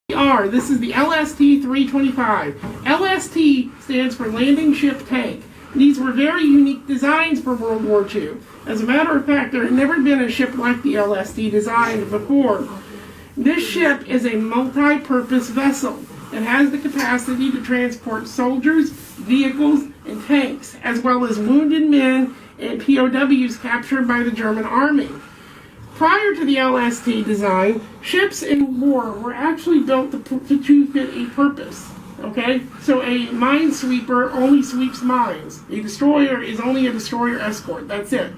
This is the LST 325. LST stands for Landing Ship Tank. These were very unique designs for World War II. As a matter of fact, there had never been a ship like the LST designed before. This ship is a multi-purpose vessel. It has the capacity to transport soldiers, vehicles, and tanks, as well as wounded men and POWs captured by the German army. Prior to the LST design, ships in war were actually built to fit a purpose. Okay? So a minesweeper only sweeps mines. A destroyer is only a destroyer escort. That's it.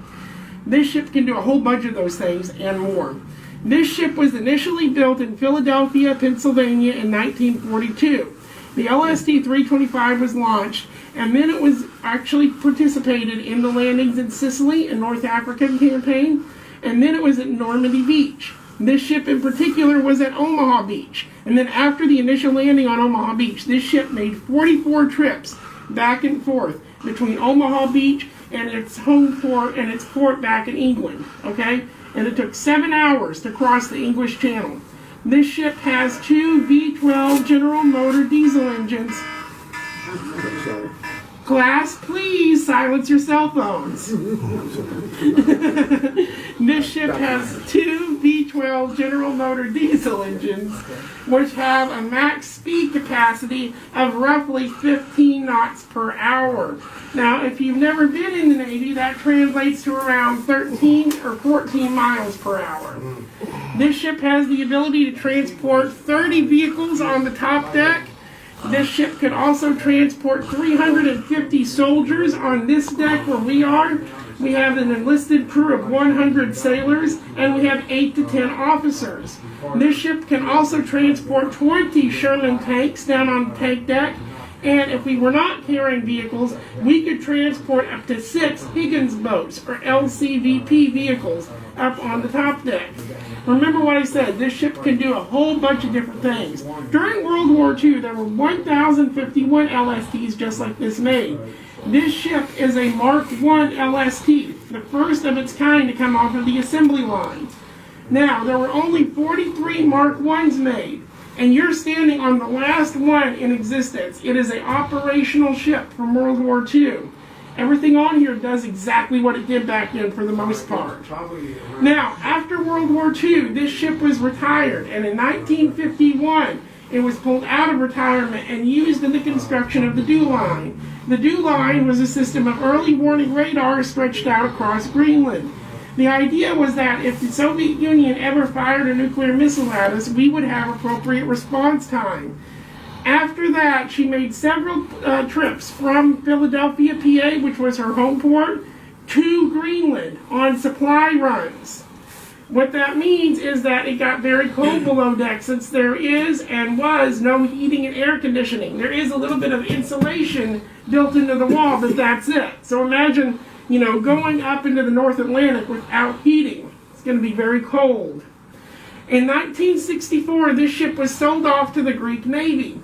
This ship can do a whole bunch of those things and more. This ship was initially built in Philadelphia, Pennsylvania in 1942. The LST 325 was launched, and then it was actually participated in the landings in Sicily and North African campaign, and then it was at Normandy Beach. This ship in particular was at Omaha Beach. And then after the initial landing on Omaha Beach, this ship made 44 trips back and forth between Omaha Beach and its home port and its port back in England. Okay? And it took 7 hours to cross the English Channel. This ship has two V12 General Motor diesel engines. Class, please silence your cell phones. This ship has two V12 General Motor diesel engines, which have a max speed capacity of roughly 15 knots per hour. Now, if you've never been in the Navy, that translates to around 13 or 14 miles per hour. This ship has the ability to transport 30 vehicles on the top deck. This ship could also transport 350 soldiers on this deck where we are. We have an enlisted crew of 100 sailors, and we have 8 to 10 officers. This ship can also transport 20 Sherman tanks down on the tank deck, and if we were not carrying vehicles, we could transport up to 6 Higgins boats, or LCVP vehicles, up on the top deck. Remember what I said, this ship can do a whole bunch of different things. During World War II, there were 1,051 LSTs just like this made. This ship is a Mark I LST, the first of its kind to come off of the assembly line. Now, there were only 43 Mark I's made, and you're standing on the last one in existence. It is an operational ship from World War II. Everything on here does exactly what it did back then for the most part. Now, after World War II, this ship was retired, and in 1951, it was pulled out of retirement and used in the construction of the DEW line. The DEW line was a system of early warning radar stretched out across Greenland. The idea was that if the Soviet Union ever fired a nuclear missile at us, we would have appropriate response time. After that, she made several trips from Philadelphia, PA, which was her home port, to Greenland on supply runs. What that means is that it got very cold below deck since there is and was no heating and air conditioning. There is a little bit of insulation built into the wall, but that's it. So imagine, going up into the North Atlantic without heating. It's going to be very cold. In 1964, this ship was sold off to the Greek Navy.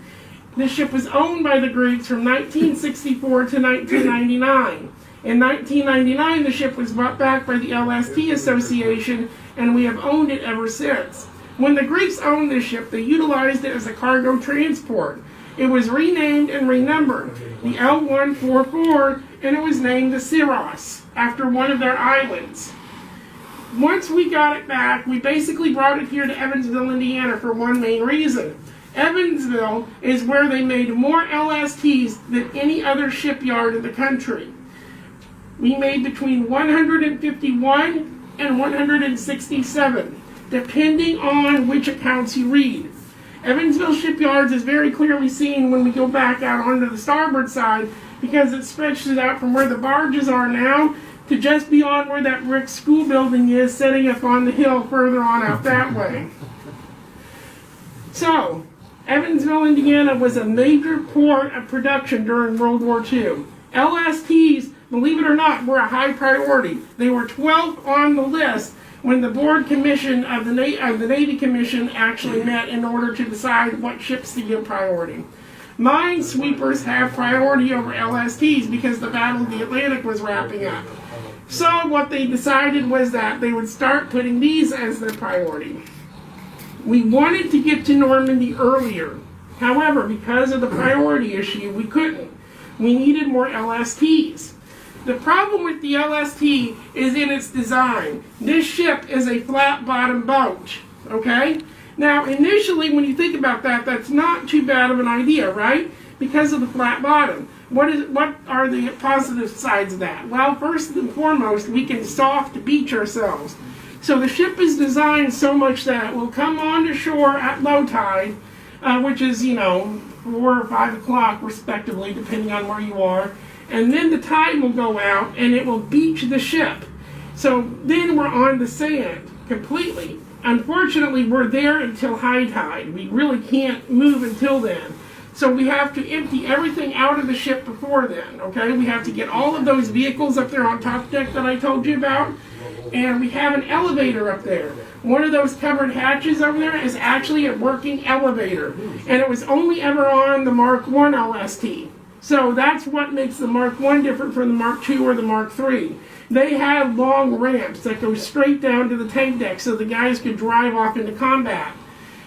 This ship was owned by the Greeks from 1964 to 1999. In 1999, the ship was brought back by the LST Association, and we have owned it ever since. When the Greeks owned this ship, they utilized it as a cargo transport. It was renamed and renumbered, the L144, and it was named the Syros, after one of their islands. Once we got it back, we basically brought it here to Evansville, Indiana for one main reason. Evansville is where they made more LSTs than any other shipyard in the country. We made between 151 and 167, depending on which accounts you read. Evansville Shipyards is very clearly seen when we go back out onto the starboard side because it stretches out from where the barges are now to just beyond where that brick school building is, setting up on the hill further on out that way. So, Evansville, Indiana was a major port of production during World War II. LSTs, believe it or not, were a high priority. They were 12th on the list when the board commission of the Navy Commission actually met in order to decide what ships to give priority. Minesweepers have priority over LSTs because the Battle of the Atlantic was wrapping up. So what they decided was that they would start putting these as their priority. We wanted to get to Normandy earlier. However, because of the priority issue, we couldn't. We needed more LSTs. The problem with the LST is in its design. This ship is a flat-bottom boat, okay? Now, initially, when you think about that, that's not too bad of an idea, right? Because of the flat bottom. What are the positive sides of that? Well, first and foremost, we can soft beach ourselves. So the ship is designed so much that it will come onto shore at low tide, which is, 4 or 5 o'clock, respectively, depending on where you are. And then the tide will go out, and it will beach the ship. So then we're on the sand completely. Unfortunately, we're there until high tide. We really can't move until then. So we have to empty everything out of the ship before then, okay? We have to get all of those vehicles up there on top deck that I told you about. And we have an elevator up there. One of those covered hatches over there is actually a working elevator. And it was only ever on the Mark I LST. So that's what makes the Mark I different from the Mark II or the Mark III. They have long ramps that go straight down to the tank deck so the guys could drive off into combat.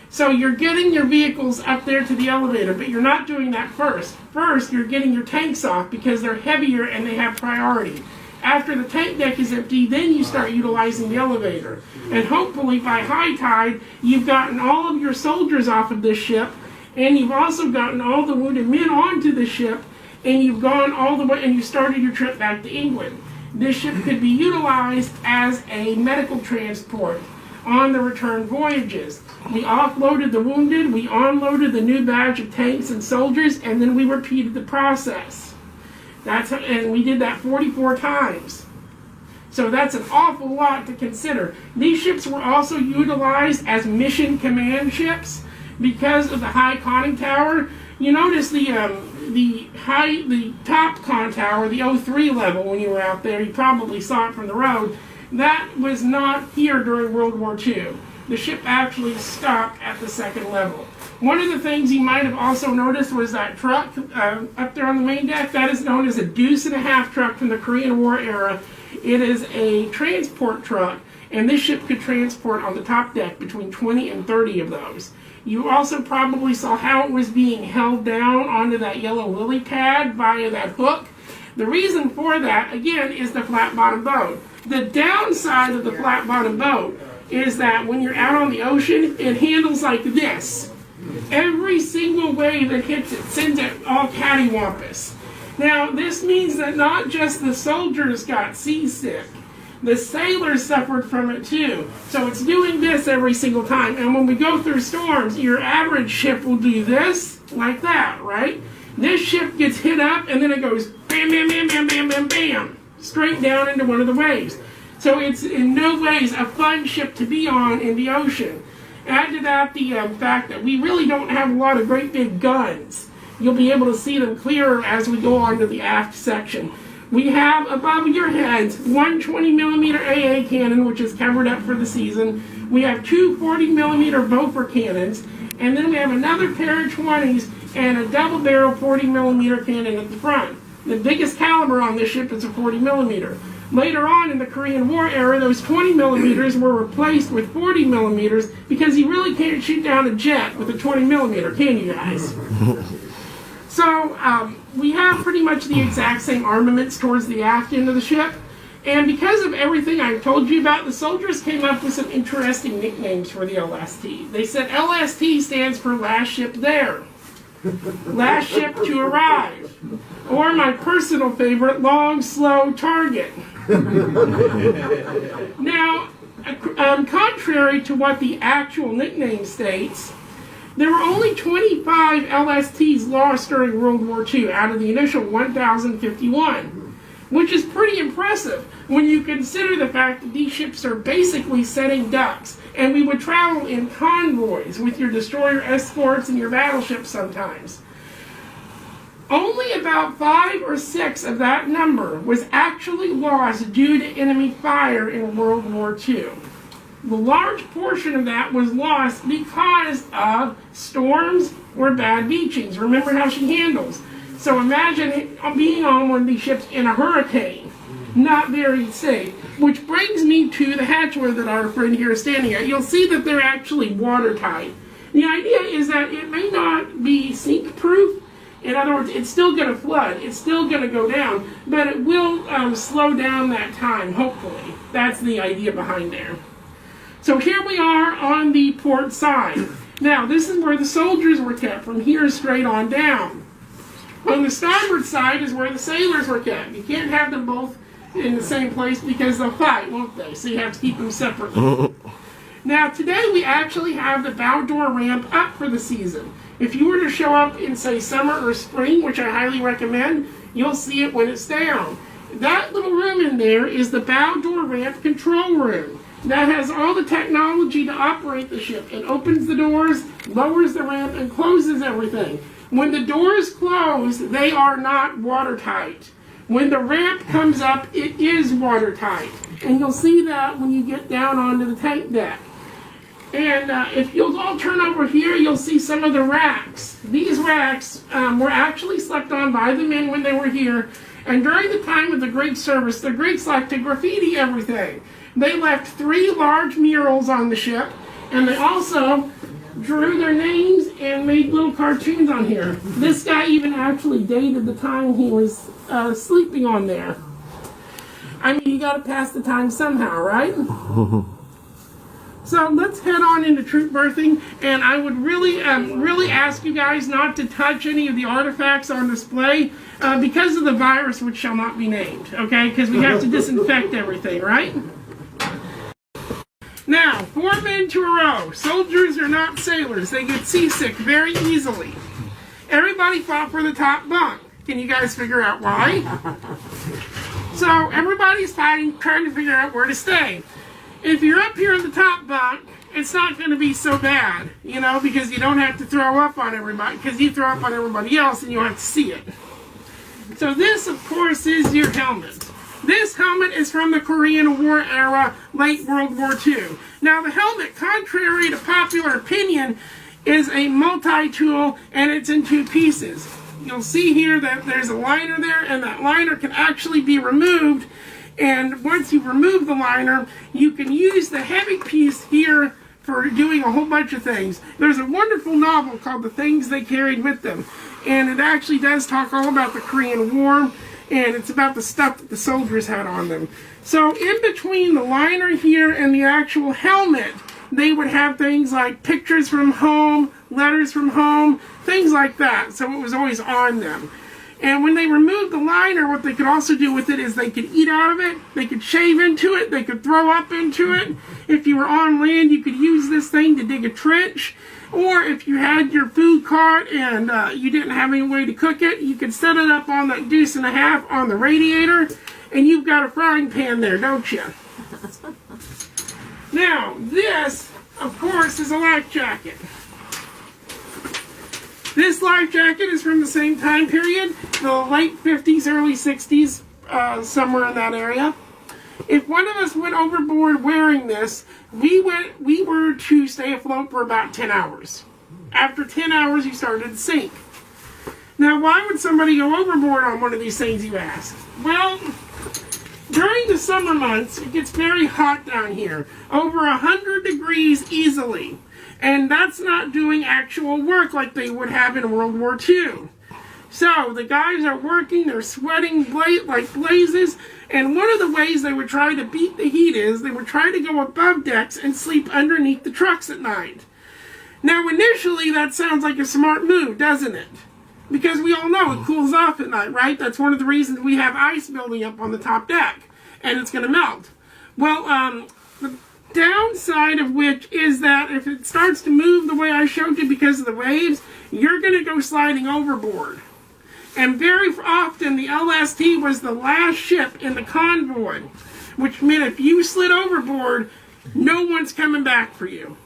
So you're getting your vehicles up there to the elevator, but you're not doing that first. First, you're getting your tanks off because they're heavier and they have priority. After the tank deck is empty, then you start utilizing the elevator. And hopefully by high tide, you've gotten all of your soldiers off of this ship, and you've also gotten all the wounded men onto the ship, and you've gone all the way, and you started your trip back to England. This ship could be utilized as a medical transport on the return voyages. We offloaded the wounded, we unloaded the new batch of tanks and soldiers, and then we repeated the process. And we did that 44 times. So that's an awful lot to consider. These ships were also utilized as mission command ships because of the high conning tower. You notice the top con tower, the 03 level when you were out there, you probably saw it from the road. That was not here during World War II. The ship actually stopped at the second level. One of the things you might have also noticed was that truck up there on the main deck. That is known as a deuce-and-a-half truck from the Korean War era. It is a transport truck, and this ship could transport on the top deck between 20 and 30 of those. You also probably saw how it was being held down onto that yellow lily pad via that hook. The reason for that, again, is the flat-bottom boat. The downside of the flat-bottom boat is that when you're out on the ocean, it handles like this. Every single wave that hits it sends it all cattywampus. Now, this means that not just the soldiers got seasick, the sailors suffered from it too. So it's doing this every single time. And when we go through storms, your average ship will do this, like that, right? This ship gets hit up, and then it goes bam, bam, bam, bam, bam, bam, bam, straight down into one of the waves. So it's in no ways a fun ship to be on in the ocean. Add to that the fact that we really don't have a lot of great big guns. You'll be able to see them clearer as we go on to the aft section. We have above your heads one 20mm AA cannon, which is covered up for the season. We have two 40mm Beaufort cannons, and then we have another pair of 20s and a double-barrel 40mm cannon at the front. The biggest caliber on this ship is a 40mm. Later on in the Korean War era, those 20mm were replaced with 40mm because you really can't shoot down a jet with a 20mm, can you guys? So we have pretty much the exact same armaments towards the aft end of the ship. And because of everything I've told you about, the soldiers came up with some interesting nicknames for the LST. They said LST stands for Last Ship There. Last Ship to Arrive. Or my personal favorite, Long Slow Target. Now, contrary to what the actual nickname states, there were only 25 LSTs lost during World War II out of the initial 1,051, which is pretty impressive when you consider the fact that these ships are basically setting ducks, and we would travel in convoys with your destroyer escorts and your battleships sometimes. Only about 5 or 6 of that number was actually lost due to enemy fire in World War II. The large portion of that was lost because of storms or bad beachings. Remember how she handles. So imagine being on one of these ships in a hurricane. not very safe. Which brings me to the hatchway that our friend here is standing at. You'll see that they're actually watertight. The idea is that it may not be sink-proof. In other words, it's still going to flood. It's still going to go down, but it will slow down that time, hopefully. That's the idea behind there. So here we are on the port side. Now, this is where the soldiers were kept, from here straight on down. On the starboard side is where the sailors were kept. You can't have them both in the same place because they'll fight, won't they? So you have to keep them separately. Now, today we actually have the bow door ramp up for the season. If you were to show up in, say, summer or spring, which I highly recommend, you'll see it when it's down. That little room in there is the bow door ramp control room. That has all the technology to operate the ship. It opens the doors, lowers the ramp, and closes everything. When the doors close, they are not watertight. When the ramp comes up, it is watertight. And you'll see that when you get down onto the tank deck. And if you'll all turn over here, you'll see some of the racks. These racks were actually slept on by the men when they were here. And during the time of the Greek service, the Greeks liked to graffiti everything. They left 3 large murals on the ship, and they also drew their names and made little cartoons on here. This guy even actually dated the time he was sleeping on there. I mean, you got to pass the time somehow, right? So let's head on into troop berthing, and I would really ask you guys not to touch any of the artifacts on display because of the virus, which shall not be named, okay? Because we have to disinfect everything, right? Now, 4 men to a row. Soldiers are not sailors. They get seasick very easily. Everybody fought for the top bunk. Can you guys figure out why? So everybody's fighting, trying to figure out where to stay. If you're up here in the top bunk, it's not going to be so bad, you know, because you don't have to throw up on everybody, because you throw up on everybody else and you'll have to see it. So this, of course, is your helmet. This helmet is from the Korean War era, late World War II. Now, the helmet, contrary to popular opinion, is a multi-tool, and it's in 2 pieces. You'll see here that there's a liner there, and that liner can actually be removed. And once you remove the liner, you can use the heavy piece here for doing a whole bunch of things. There's a wonderful novel called The Things They Carried With Them, and it actually does talk all about the Korean War, and it's about the stuff that the soldiers had on them. So in between the liner here and the actual helmet, they would have things like pictures from home, letters from home, things like that. So it was always on them. And when they removed the liner, what they could also do with it is they could eat out of it, they could shave into it, they could throw up into it. If you were on land, you could use this thing to dig a trench. Or if you had your food cart and you didn't have any way to cook it, you could set it up on that 1.5 deuce on the radiator, and you've got a frying pan there, don't you? Now, this, of course, is a life jacket. This life jacket is from the same time period, the late 50s, early 60s, somewhere in that area. If one of us went overboard wearing this, we were to stay afloat for about 10 hours. After 10 hours, you started to sink. Now, why would somebody go overboard on one of these things, you ask? Well, during the summer months, it gets very hot down here, over 100 degrees easily. And that's not doing actual work like they would have in World War II. So the guys are working, they're sweating like blazes, and one of the ways they would try to beat the heat is they would try to go above decks and sleep underneath the trucks at night. Now initially that sounds like a smart move, doesn't it? Because we all know it cools off at night, right? That's one of the reasons we have ice building up on the top deck, and it's going to melt. Well, the downside of which is that if it starts to move the way I showed you because of the waves, you're going to go sliding overboard. And very often the LST was the last ship in the convoy, which meant if you slid overboard, no one's coming back for you.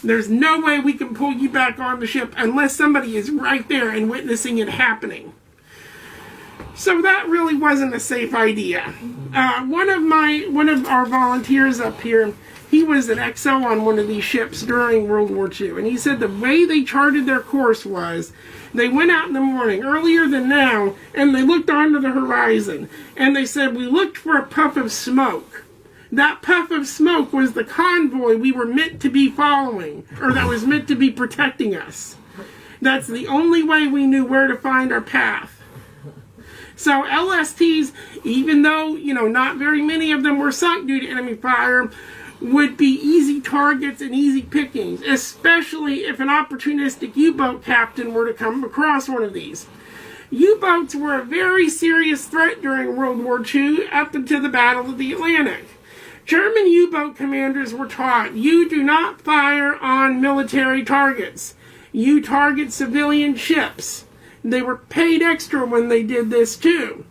There's no way we can pull you back on the ship unless somebody is right there and witnessing it happening. So that really wasn't a safe idea. One of our volunteers up here, He was an XO on one of these ships during World War II, and he said the way they charted their course was they went out in the morning, earlier than now, and they looked onto the horizon, and they said, we looked for a puff of smoke. That puff of smoke was the convoy we were meant to be following, or that was meant to be protecting us. That's the only way we knew where to find our path. So LSTs, even though, not very many of them were sunk due to enemy fire, would be easy targets and easy pickings, especially if an opportunistic U-boat captain were to come across one of these. U-boats were a very serious threat during World War II up until the Battle of the Atlantic. German U-boat commanders were taught, you do not fire on military targets. You target civilian ships. They were paid extra when they did this too.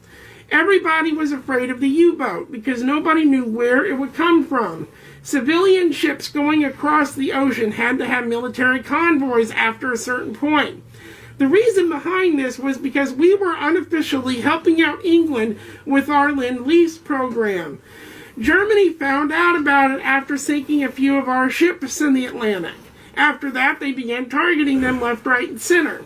Everybody was afraid of the U-boat because nobody knew where it would come from. Civilian ships going across the ocean had to have military convoys after a certain point. The reason behind this was because we were unofficially helping out England with our Lend-Lease program. Germany found out about it after sinking a few of our ships in the Atlantic. After that, they began targeting them left, right, and center.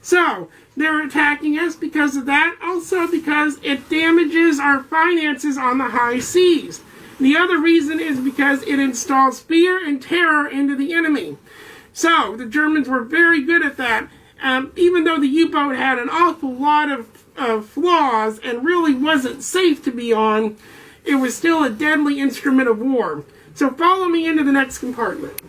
So, they're attacking us because of that, also because it damages our finances on the high seas. The other reason is because it installs fear and terror into the enemy. So, the Germans were very good at that. Even though the U-boat had an awful lot of flaws and really wasn't safe to be on, it was still a deadly instrument of war. So follow me into the next compartment.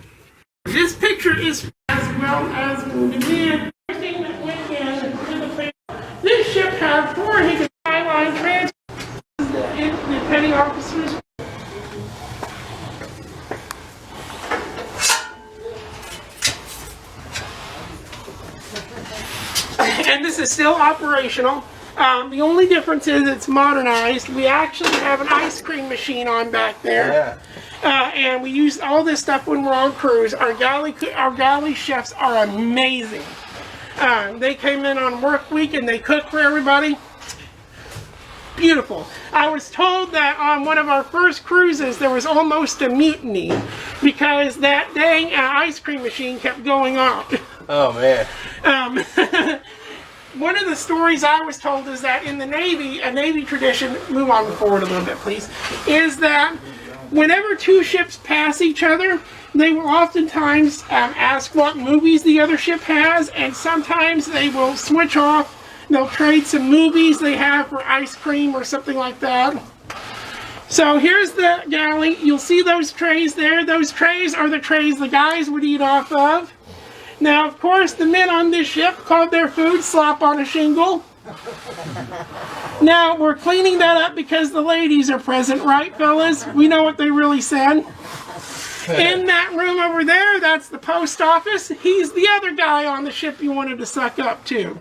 This picture is as well as the everything that went into the picture. This ship had 4 Higgins Highline trans the petty officers. And this is still operational. The only difference is it's modernized. We actually have an ice cream machine on back there. Yeah. And we use all this stuff when we're on cruise. Our galley chefs are amazing. They came in on work week and they cook for everybody. Beautiful. I was told that on one of our first cruises there was almost a mutiny because that dang ice cream machine kept going off. Oh man. One of the stories I was told is that in the Navy, a Navy tradition, move on forward a little bit please, is that whenever 2 ships pass each other, they will oftentimes ask what movies the other ship has, and sometimes they will switch off. They'll trade some movies they have for ice cream or something like that. So here's the galley. You'll see those trays there. Those trays are the trays the guys would eat off of. Now, of course, the men on this ship called their food slop on a shingle. Now, we're cleaning that up because the ladies are present, right, fellas? We know what they really said. In that room over there, that's the post office. He's the other guy on the ship you wanted to suck up to.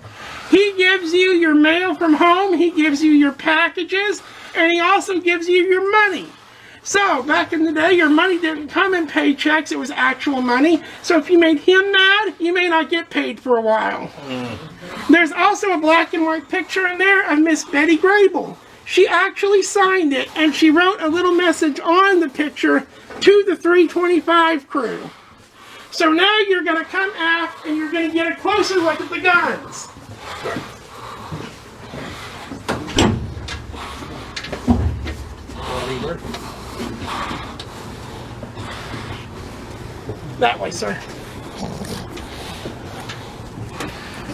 He gives you your mail from home, he gives you your packages, and he also gives you your money. So, back in the day, your money didn't come in paychecks, it was actual money. So if you made him mad, you may not get paid for a while. There's also a black and white picture in there of Miss Betty Grable. She actually signed it, and she wrote a little message on the picture to the 325 crew. So now you're going to come aft, and you're going to get a closer look at the guns. That way, sir.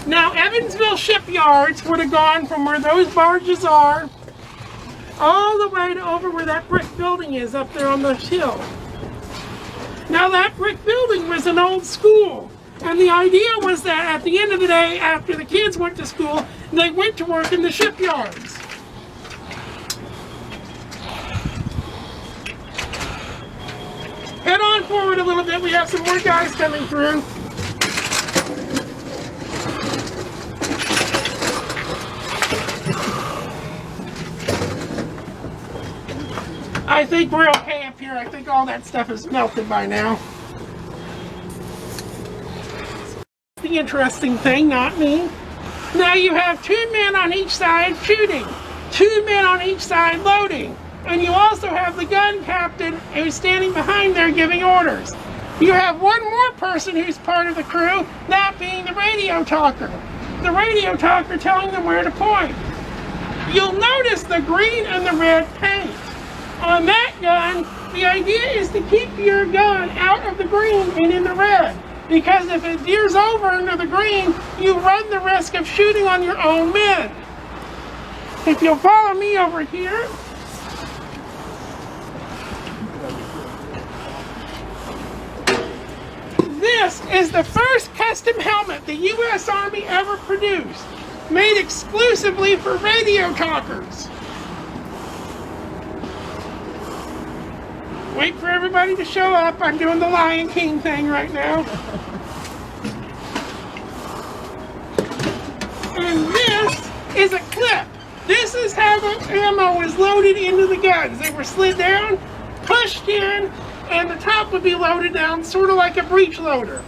Now, Evansville Shipyards would have gone from where those barges are all the way to over where that brick building is up there on the hill. Now, that brick building was an old school. And the idea was that at the end of the day, after the kids went to school, they went to work in the shipyards. Head on forward a little bit, we have some more guys coming through. I think we're okay up here. I think all that stuff is melted by now. The interesting thing, not me. Now you have 2 men on each side shooting, 2 men on each side loading. And you also have the gun captain who's standing behind there giving orders. You have one more person who's part of the crew, that being the radio talker. The radio talker telling them where to point. You'll notice the green and the red paint. On that gun, the idea is to keep your gun out of the green and in the red. Because if it veers over into the green, you run the risk of shooting on your own men. If you'll follow me over here. This is the first custom helmet the U.S. Army ever produced, made exclusively for radio talkers. Wait for everybody to show up. I'm doing the Lion King thing right now. And this is a clip. This is how the ammo was loaded into the guns. They were slid down, pushed in, and the top would be loaded down, sort of like a breech loader.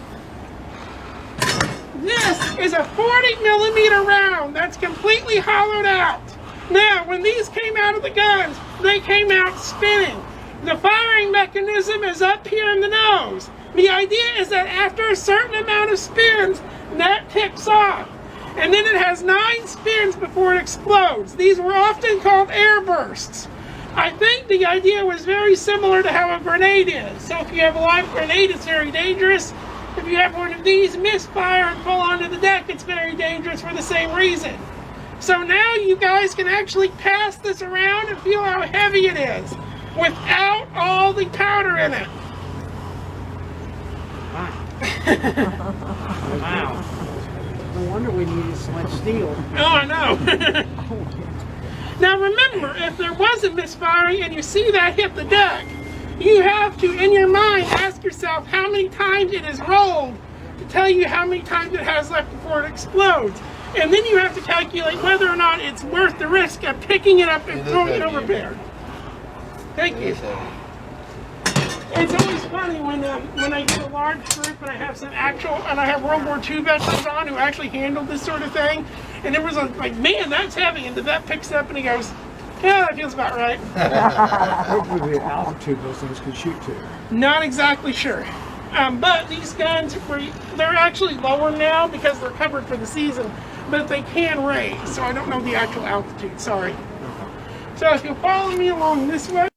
This is a 40mm round that's completely hollowed out. Now, when these came out of the guns, they came out spinning. The firing mechanism is up here in the nose. The idea is that after a certain amount of spins, that ticks off. And then it has 9 spins before it explodes. These were often called air bursts. I think the idea was very similar to how a grenade is. So if you have a live grenade, it's very dangerous. If you have one of these misfire and fall onto the deck, it's very dangerous for the same reason. So now you guys can actually pass this around and feel how heavy it is without all the powder in it. Wow. No wonder we needed so much steel. Oh, I know. Now remember, if there was a misfiring and you see that hit the deck, you have to, in your mind, ask yourself how many times it is rolled to tell you how many times it has left before it explodes. And then you have to calculate whether or not it's worth the risk of picking it up and throwing it overboard. Thank you. It's always funny when I get a large group and I have some actual, and I have World War II veterans on who actually handled this sort of thing, and there was a, like, man, that's heavy, and the vet picks it up and he goes, yeah, that feels about right. Hopefully the altitude those things can shoot to. Not exactly sure. But these guns, they're actually lower now because they're covered for the season, but they can raise, so I don't know the actual altitude, sorry. So if you'll follow me along this way,